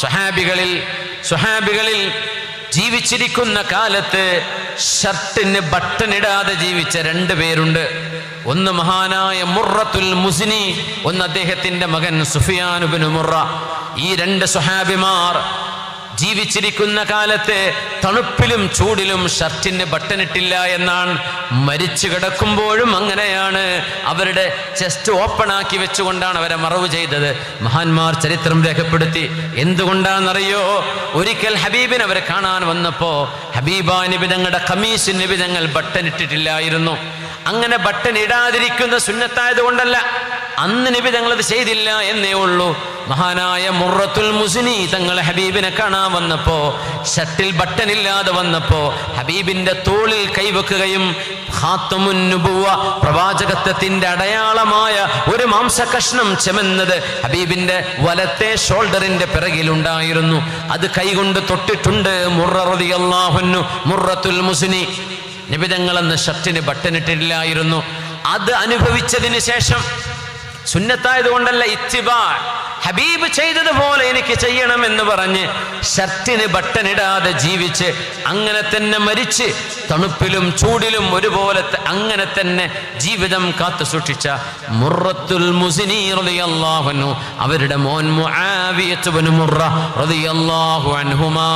സ്വഹാബികളിൽ ജീവിച്ചിരിക്കുന്ന കാലത്ത് ഷർട്ടിന് ബട്ടണിടാതെ ജീവിച്ച 2 പേരുണ്ട്. ഒന്ന് മഹാനായ മുർറത്തുൽ മുസ്നി, ഒന്ന് അദ്ദേഹത്തിന്റെ മകൻ സുഫിയാൻ ഇബ്നു മുർറ. ഈ 2 സ്വഹാബിമാർ ജീവിച്ചിരിക്കുന്ന കാലത്ത് തണുപ്പിലും ചൂടിലും ഷർട്ടിന് ബട്ടണിട്ടില്ല എന്നാണ്. മരിച്ചു കിടക്കുമ്പോഴും അങ്ങനെയാണ്. അവരുടെ ചെസ്റ്റ് ഓപ്പൺ ആക്കി വെച്ചുകൊണ്ടാണ് അവരെ മറവ് ചെയ്തത്. മഹാന്മാർ ചരിത്രം രേഖപ്പെടുത്തി. എന്തുകൊണ്ടാണെന്നറിയോ? ഒരിക്കൽ ഹബീബിനെ അവർ കാണാൻ വന്നപ്പോ ഹബീബാ നബി തങ്ങളുടെ ഖമീസ് നബി തങ്ങൾ ബട്ടണിട്ടിട്ടില്ലായിരുന്നു. അങ്ങനെ ബട്ടൺ ഇടാതിരിക്കുന്ന സുന്നത്തായത് കൊണ്ടല്ല, അന്ന് നബി തങ്ങളത് ചെയ്തില്ല എന്നേ ഉള്ളൂ. മഹാനായ മുർറത്തുൽ മുസ്നി തങ്ങൾ ഹബീബിനെ കാണാൻ വന്നപ്പോ ഷർട്ടിൽ ബട്ടൺ ഇല്ലാതെ വന്നപ്പോ ഹബീബിന്റെ തോളിൽ കൈവെക്കുകയും ഖാത്തമുൻ നുബുവ പ്രവാചകത്വത്തിന്റെ അടയാളമായ ഒരു മാംസകഷ്ണം ചെമന്നത് ഹബീബിന്റെ വലത്തെ ഷോൾഡറിന്റെ പിറകിലുണ്ടായിരുന്നു. അത് കൈകൊണ്ട് തൊട്ടിട്ടുണ്ട് മുർറ റളിയല്ലാഹു അൻഹു. മുർറത്തുൽ മുസ്നി നബി തങ്ങളെന്ന് ഷർട്ടിന് ബട്ടണിട്ടില്ലായിരുന്നു. അത് അനുഭവിച്ചതിന് ശേഷം സുന്നത്തായത് കൊണ്ടല്ല, ഇത്തിബാ, ഹബീബ് ചെയ്തതുപോലെ എനിക്ക് ചെയ്യണമെന്ന് പറഞ്ഞ് ഷർട്ടിന് ബട്ടണിടാതെ ജീവിച്ച് അങ്ങനെ തന്നെ മരിച്ച് തണുപ്പിലും ചൂടിലും ഒരുപോലെ അങ്ങനെ തന്നെ ജീവിതം കാത്തു സൂക്ഷിച്ച മുർറത്തുൽ മുസ്നി റളിയല്ലാഹു അൻഹു, അവരുടെ മോൻ മുആവിയ ഇബ്നു മുർറ റളിയല്ലാഹു അൻഹുമാ.